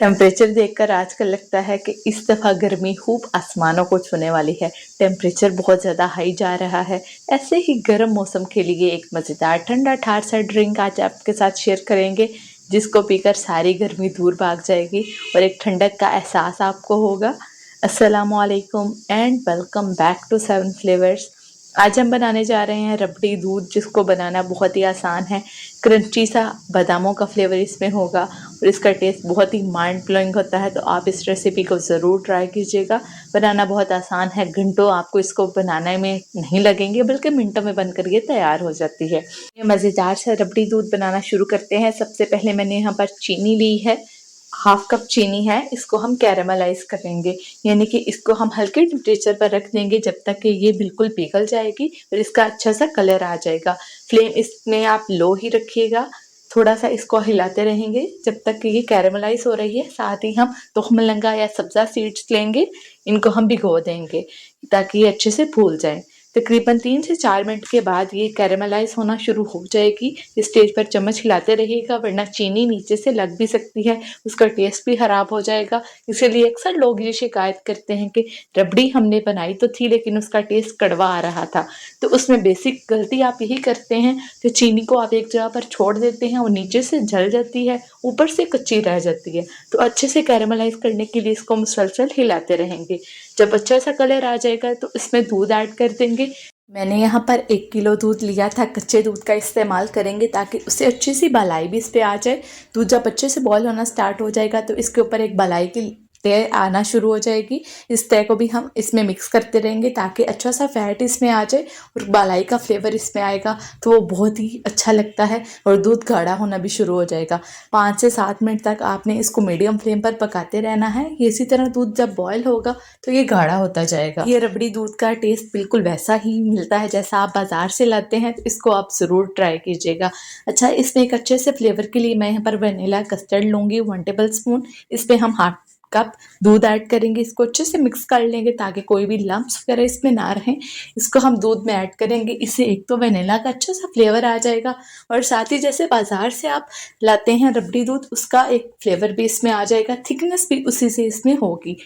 Temperature देखकर आजकल लगता है कि इस दफ़ा गर्मी खूब आसमानों को छूने वाली है। टेम्परेचर बहुत ज़्यादा हाई जा रहा है। ऐसे ही गर्म मौसम के लिए एक मज़ेदार ठंडा ठार सा ड्रिंक आज आपके साथ शेयर करेंगे, जिसको पीकर सारी गर्मी दूर भाग जाएगी और एक ठंडक का एहसास आपको होगा। अस्सलामु अलैकुम and welcome back to Seven Flavours. आज हम बनाने जा रहे हैं रबड़ी दूध, जिसको बनाना बहुत ही आसान है। क्रंची सा बादामों का फ्लेवर इसमें होगा और इसका टेस्ट बहुत ही माइंड ब्लोइंग होता है। तो आप इस रेसिपी को ज़रूर ट्राई कीजिएगा। बनाना बहुत आसान है, घंटों आपको इसको बनाने में नहीं लगेंगे, बल्कि मिनटों में बनकर ये तैयार हो जाती है। ये मज़ेदार सा रबड़ी दूध बनाना शुरू करते हैं। सबसे पहले मैंने यहाँ पर चीनी ली है, हाफ कप चीनी है। इसको हम कैरेमलाइज करेंगे, यानी कि इसको हम हल्के टेम्परेचर पर रख देंगे जब तक कि ये बिल्कुल पिघल जाएगी और इसका अच्छा सा कलर आ जाएगा। फ्लेम इसमें आप लो ही रखिएगा। थोड़ा सा इसको हिलाते रहेंगे जब तक कि ये कैरेमलाइज हो रही है। साथ ही हम तुखमलंगा या सब्ज़ा सीड्स लेंगे, इनको हम भिगो देंगे ताकि ये अच्छे से फूल जाए। तकरीबन 3 से 4 मिनट के बाद ये कैरेमलाइज होना शुरू हो जाएगी। इस स्टेज पर चम्मच हिलाते रहिएगा, वरना चीनी नीचे से लग भी सकती है, उसका टेस्ट भी ख़राब हो जाएगा। इसीलिए अक्सर लोग ये शिकायत करते हैं कि रबड़ी हमने बनाई तो थी लेकिन उसका टेस्ट कड़वा आ रहा था। तो उसमें बेसिक गलती आप यही करते हैं कि चीनी को आप एक जगह पर छोड़ देते हैं, वो नीचे से जल जाती है, ऊपर से कच्ची रह जाती है। तो अच्छे से कैरेमलाइज करने के लिए इसको मुसलसल हिलाते रहेंगे। जब अच्छा सा कलर आ जाएगा तो इसमें दूध ऐड कर देंगे। मैंने यहाँ पर 1 किलो दूध लिया था। कच्चे दूध का इस्तेमाल करेंगे ताकि उससे अच्छी सी मलाई भी इस पर आ जाए। दूध जब अच्छे से बॉयल होना स्टार्ट हो जाएगा तो इसके ऊपर एक मलाई की तय आना शुरू हो जाएगी। इस तय को भी हम इसमें मिक्स करते रहेंगे ताकि अच्छा सा फैट इसमें आ जाए और मलाई का फ्लेवर इसमें आएगा तो वो बहुत ही अच्छा लगता है और दूध गाढ़ा होना भी शुरू हो जाएगा। 5 से 7 मिनट तक आपने इसको मीडियम फ्लेम पर पकाते रहना है। इसी तरह दूध जब बॉयल होगा तो ये गाढ़ा होता जाएगा। ये रबड़ी दूध का टेस्ट बिल्कुल वैसा ही मिलता है जैसा आप बाज़ार से लाते हैं, तो इसको आप ज़रूर ट्राई कीजिएगा। अच्छा, इसमें एक अच्छे से फ्लेवर के लिए मैं यहाँ पर वनीला कस्टर्ड लूँगी 1 टेबल स्पून। इस पर हम हाफ कप दूध ऐड करेंगे। इसको अच्छे से मिक्स कर लेंगे ताकि कोई भी लम्प्स वगैरह इसमें ना रहें। इसको हम दूध में ऐड करेंगे। इससे एक तो वनीला का अच्छा सा फ्लेवर आ जाएगा और साथ ही जैसे बाज़ार से आप लाते हैं रबड़ी दूध, उसका एक फ्लेवर भी इसमें आ जाएगा, थिकनेस भी उसी से इसमें होगी।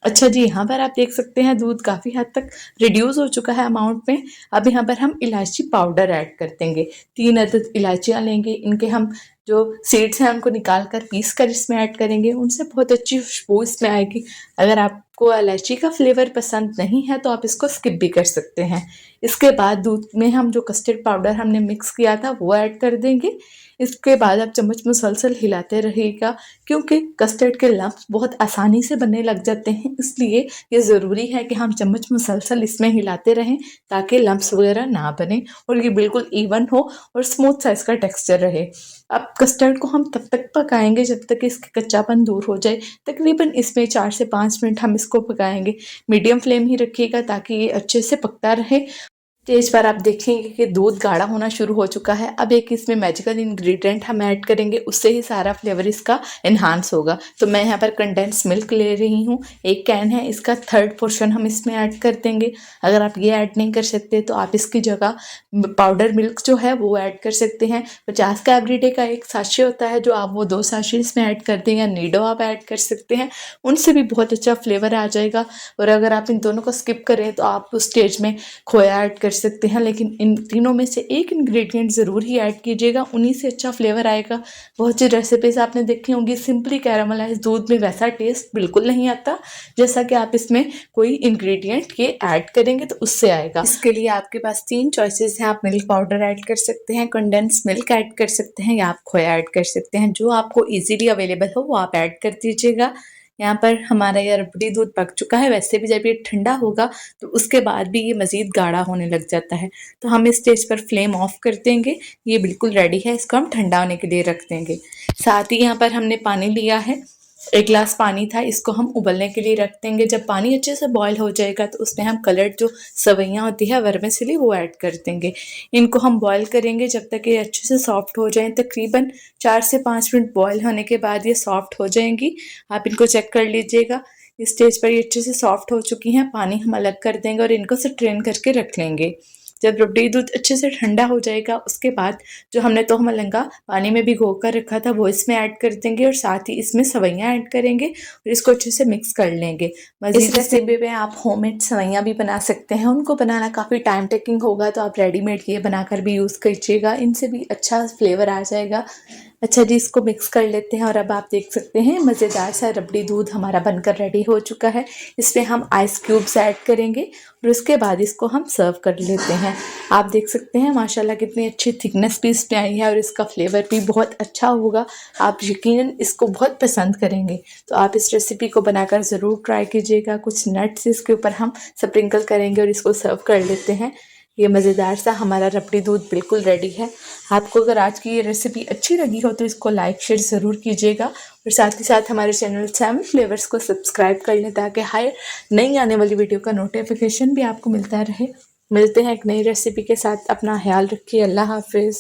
अच्छा जी, यहाँ पर आप देख सकते हैं दूध काफ़ी हद तक रिड्यूस हो चुका है अमाउंट में। अब यहाँ पर हम इलायची पाउडर ऐड कर देंगे। 3 अदद इलायचियाँ लेंगे, इनके हम जो सीड्स हैं उनको निकाल कर पीस कर इसमें ऐड करेंगे। उनसे बहुत अच्छी खुशबू इसमें आएगी। अगर आपको इलायची का फ्लेवर पसंद नहीं है तो आप इसको स्किप भी कर सकते हैं। इसके बाद दूध में हम जो कस्टर्ड पाउडर हमने मिक्स किया था वो ऐड कर देंगे। इसके बाद आप चम्मच मुसलसल हिलाते रहिएगा, क्योंकि कस्टर्ड के लम्प्स बहुत आसानी से बनने लग जाते हैं। इसलिए ये ज़रूरी है कि हम चम्मच मुसलसल इसमें हिलाते रहें ताकि लम्प्स वगैरह ना बने और ये बिल्कुल इवन हो और स्मूथ सा इसका टेक्सचर रहे। अब कस्टर्ड को हम तब तक पकाएंगे जब तक इसका कच्चापन दूर हो जाए। तकरीबन इसमें 4 से 5 मिनट हम इसको पकाएंगे। मीडियम फ्लेम ही रखिएगा ताकि ये अच्छे से पकता रहे। स्टेज पर आप देखेंगे कि दूध गाढ़ा होना शुरू हो चुका है। अब एक इसमें मैजिकल इंग्रेडिएंट हम ऐड करेंगे, उससे ही सारा फ्लेवर इसका एनहांस होगा। तो मैं यहाँ पर कंडेंस मिल्क ले रही हूँ, 1 कैन है, इसका 3rd पोर्शन हम इसमें ऐड कर देंगे। अगर आप ये ऐड नहीं कर सकते तो आप इसकी जगह पाउडर मिल्क जो है वो ऐड कर सकते हैं। 50 का एवरीडे का एक साशे होता है, जो आप वो 2 साशे इसमें ऐड कर दें, या नीडो आप ऐड कर सकते हैं, उनसे भी बहुत अच्छा फ्लेवर आ जाएगा। और अगर आप इन दोनों को स्किप करें तो आप उस स्टेज में खोया ऐड कर सकते हैं, लेकिन इन तीनों में से एक इंग्रेडिएंट ज़रूर ही ऐड कीजिएगा, उन्हीं से अच्छा फ्लेवर आएगा। बहुत सी रेसिपीज़ आपने देखी होंगी सिंपली कैरामलाइज दूध में वैसा टेस्ट बिल्कुल नहीं आता जैसा कि आप इसमें कोई इंग्रेडिएंट ये ऐड करेंगे तो उससे आएगा। इसके लिए आपके पास 3 चॉइसेस हैं। आप मिल्क पाउडर ऐड कर सकते हैं, कंडेंस मिल्क ऐड कर सकते हैं, या आप खोया ऐड कर सकते हैं। जो आपको ईजीली अवेलेबल हो वो आप ऐड कर दीजिएगा। यहाँ पर हमारा ये रबड़ी दूध पक चुका है। वैसे भी जब ये ठंडा होगा तो उसके बाद भी ये मज़ीद गाढ़ा होने लग जाता है, तो हम इस स्टेज पर फ्लेम ऑफ कर देंगे। ये बिल्कुल रेडी है, इसको हम ठंडा होने के लिए रख देंगे। साथ ही यहाँ पर हमने पानी लिया है, 1 गिलास पानी था, इसको हम उबलने के लिए रख देंगे। जब पानी अच्छे से बॉयल हो जाएगा तो उसमें हम कलर्ड जो सवैयाँ होती है वर्मिसेली वो ऐड कर देंगे। इनको हम बॉयल करेंगे जब तक ये अच्छे से सॉफ्ट हो जाएं। तकरीबन 4 से 5 मिनट बॉयल होने के बाद ये सॉफ्ट हो जाएंगी। आप इनको चेक कर लीजिएगा। इस स्टेज पर ये अच्छे से सॉफ्ट हो चुकी हैं। पानी हम अलग कर देंगे और इनको स्ट्रेन करके रख लेंगे। जब रबड़ी दूध अच्छे से ठंडा हो जाएगा उसके बाद जो हमने तोह मलंगा पानी में भिगो कर रखा था वो इसमें ऐड कर देंगे और साथ ही इसमें सवैयाँ ऐड करेंगे और इसको अच्छे से मिक्स कर लेंगे। इस रेसिपी में आप होममेड सवैयाँ भी बना सकते हैं, उनको बनाना काफ़ी टाइम टेकिंग होगा तो आप रेडीमेड ये बनाकर भी यूज़ कीजिएगा, इनसे भी अच्छा फ्लेवर आ जाएगा। अच्छा जी, इसको मिक्स कर लेते हैं और अब आप देख सकते हैं मज़ेदार सा रबड़ी दूध हमारा बनकर रेडी हो चुका है। इसमें हम आइस क्यूब्स ऐड करेंगे और उसके बाद इसको हम सर्व कर लेते हैं। आप देख सकते हैं माशाल्लाह कितनी अच्छी थिकनेस भी इसमें आई है और इसका फ्लेवर भी बहुत अच्छा होगा। आप यकीनन इसको बहुत पसंद करेंगे। तो आप इस रेसिपी को बनाकर ज़रूर ट्राई कीजिएगा। कुछ नट्स इसके ऊपर हम स्प्रिंकल करेंगे और इसको सर्व कर लेते हैं। ये मज़ेदार सा हमारा रबड़ी दूध बिल्कुल रेडी है। आपको अगर आज की ये रेसिपी अच्छी लगी हो तो इसको लाइक शेयर ज़रूर कीजिएगा और साथ ही साथ हमारे चैनल 7 फ्लेवर्स को सब्सक्राइब कर लें ताकि हर नई आने वाली वीडियो का नोटिफिकेशन भी आपको मिलता रहे। मिलते हैं एक नई रेसिपी के साथ। अपना ख्याल रखिए। अल्लाह हाफिज़।